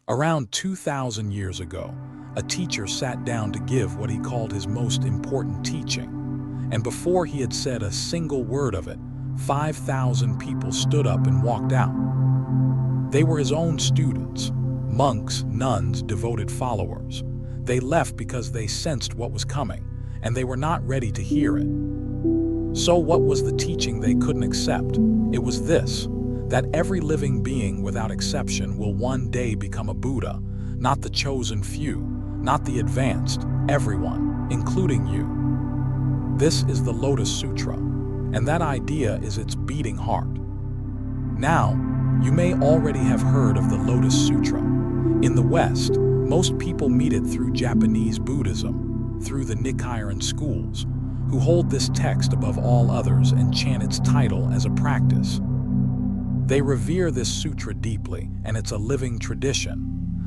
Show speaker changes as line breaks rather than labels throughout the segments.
Around 2,000 years ago, a teacher sat down to give what he called his most important teaching. And before he had said a single word of it, 5,000 people stood up and walked out. They were his own students, monks, nuns, devoted followers. They left because they sensed what was coming, and they were not ready to hear it. So what was the teaching they couldn't accept? It was this: that every living being without exception will one day become a Buddha, not the chosen few, not the advanced, everyone, including you. This is the Lotus Sutra, and that idea is its beating heart. Now, you may already have heard of the Lotus Sutra. In the West, most people meet it through Japanese Buddhism, through the Nichiren schools, who hold this text above all others and chant its title as a practice. They revere this sutra deeply, and it's a living tradition.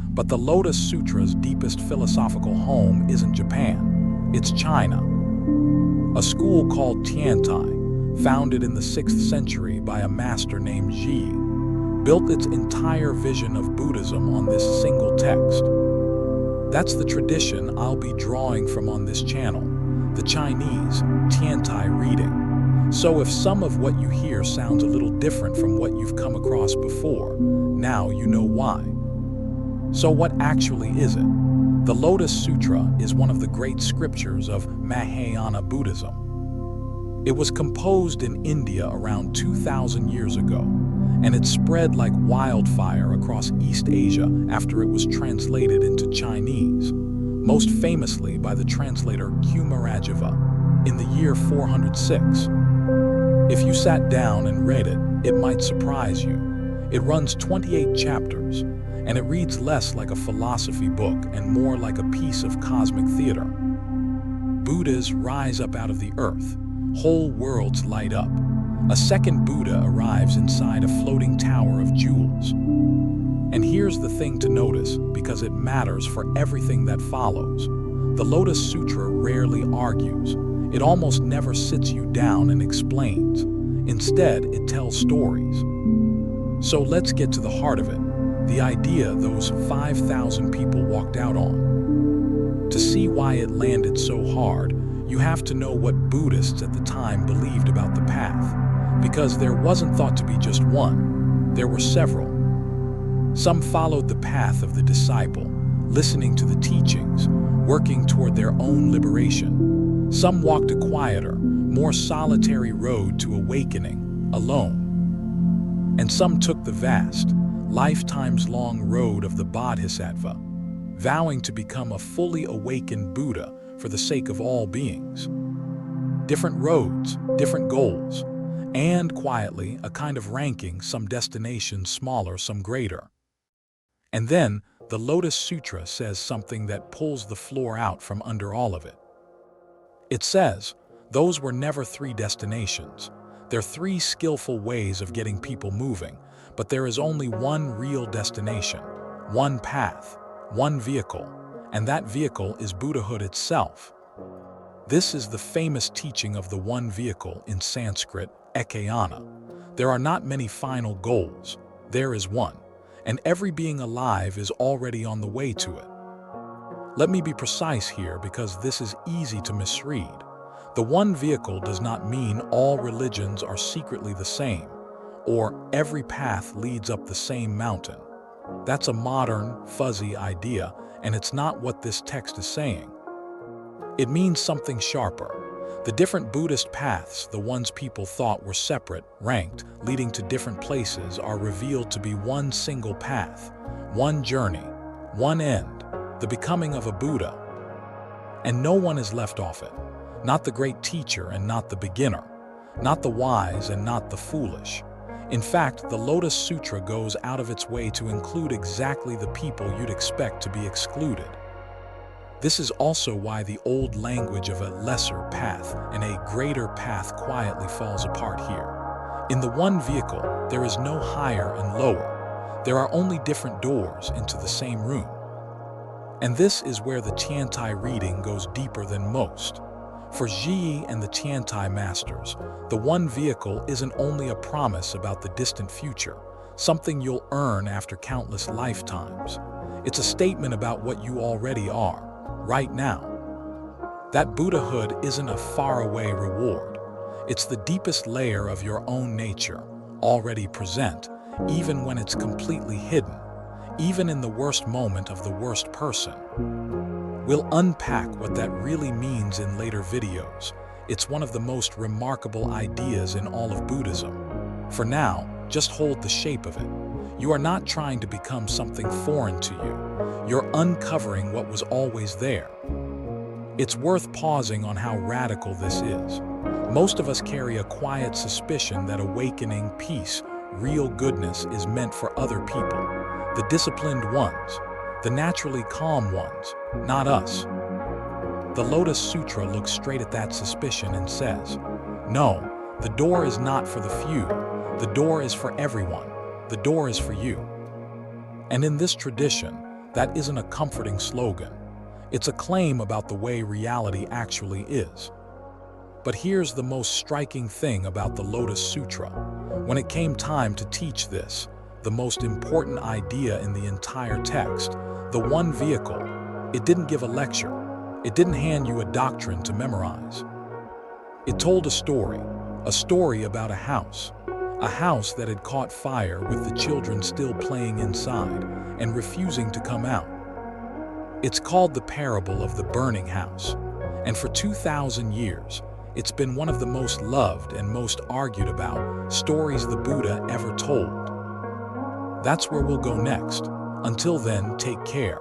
But the Lotus Sutra's deepest philosophical home isn't Japan, it's China. A school called Tiantai, founded in the 6th century by a master named Zhiyi, built its entire vision of Buddhism on this single text. That's the tradition I'll be drawing from on this channel, the Chinese Tiantai reading. So if some of what you hear sounds a little different from what you've come across before, now you know why. So what actually is it? The Lotus Sutra is one of the great scriptures of Mahayana Buddhism. It was composed in India around 2,000 years ago, and it spread like wildfire across East Asia after it was translated into Chinese, most famously by the translator Kumaragava in the year 406. If you sat down and read it, it might surprise you. It runs 28 chapters, and it reads less like a philosophy book and more like a piece of cosmic theater. Buddhas rise up out of the earth. Whole worlds light up. A second Buddha arrives inside a floating tower of jewels. And here's the thing to notice, because it matters for everything that follows. The Lotus Sutra rarely argues. It almost never sits you down and explains. Instead, it tells stories. So let's get to the heart of it, the idea those 5,000 people walked out on. To see why it landed so hard, you have to know what Buddhists at the time believed about the path, because there wasn't thought to be just one, there were several. Some followed the path of the disciple, listening to the teachings, working toward their own liberation. Some walked a quieter, more solitary road to awakening, alone. And some took the vast, lifetimes-long road of the Bodhisattva, vowing to become a fully awakened Buddha for the sake of all beings. Different roads, different goals, and quietly a kind of ranking, some destinations smaller, some greater. And then the Lotus Sutra says something that pulls the floor out from under all of it. It says, those were never 3 destinations. They're 3 skillful ways of getting people moving, but there is only one real destination, one path, one vehicle, and that vehicle is Buddhahood itself. This is the famous teaching of the one vehicle in Sanskrit, ekayāna. There are not many final goals. There is one, and every being alive is already on the way to it. Let me be precise here because this is easy to misread. The one vehicle does not mean all religions are secretly the same, or every path leads up the same mountain. That's a modern, fuzzy idea, and it's not what this text is saying. It means something sharper. The different Buddhist paths, the ones people thought were separate, ranked, leading to different places, are revealed to be one single path, one journey, one end, the becoming of a Buddha. And no one is left off it. Not the great teacher and not the beginner. Not the wise and not the foolish. In fact, the Lotus Sutra goes out of its way to include exactly the people you'd expect to be excluded. This is also why the old language of a lesser path and a greater path quietly falls apart here. In the one vehicle, there is no higher and lower. There are only different doors into the same room. And this is where the Tiantai reading goes deeper than most. For Zhiyi and the Tiantai masters, the one vehicle isn't only a promise about the distant future, something you'll earn after countless lifetimes. It's a statement about what you already are, right now. That Buddhahood isn't a faraway reward. It's the deepest layer of your own nature, already present, even when it's completely hidden, even in the worst moment of the worst person. We'll unpack what that really means in later videos. It's one of the most remarkable ideas in all of Buddhism. For now, just hold the shape of it. You are not trying to become something foreign to you. You're uncovering what was always there. It's worth pausing on how radical this is. Most of us carry a quiet suspicion that awakening, peace, real goodness is meant for other people, the disciplined ones, the naturally calm ones, not us. The Lotus Sutra looks straight at that suspicion and says, no, the door is not for the few, the door is for everyone, the door is for you. And in this tradition, that isn't a comforting slogan. It's a claim about the way reality actually is. But here's the most striking thing about the Lotus Sutra. When it came time to teach this, the most important idea in the entire text, the one vehicle, it didn't give a lecture. It didn't hand you a doctrine to memorize. It told a story about a house that had caught fire with the children still playing inside and refusing to come out. It's called the parable of the burning house, and for 2,000 years, it's been one of the most loved and most argued about stories the Buddha ever told. That's where we'll go next. Until then, take care.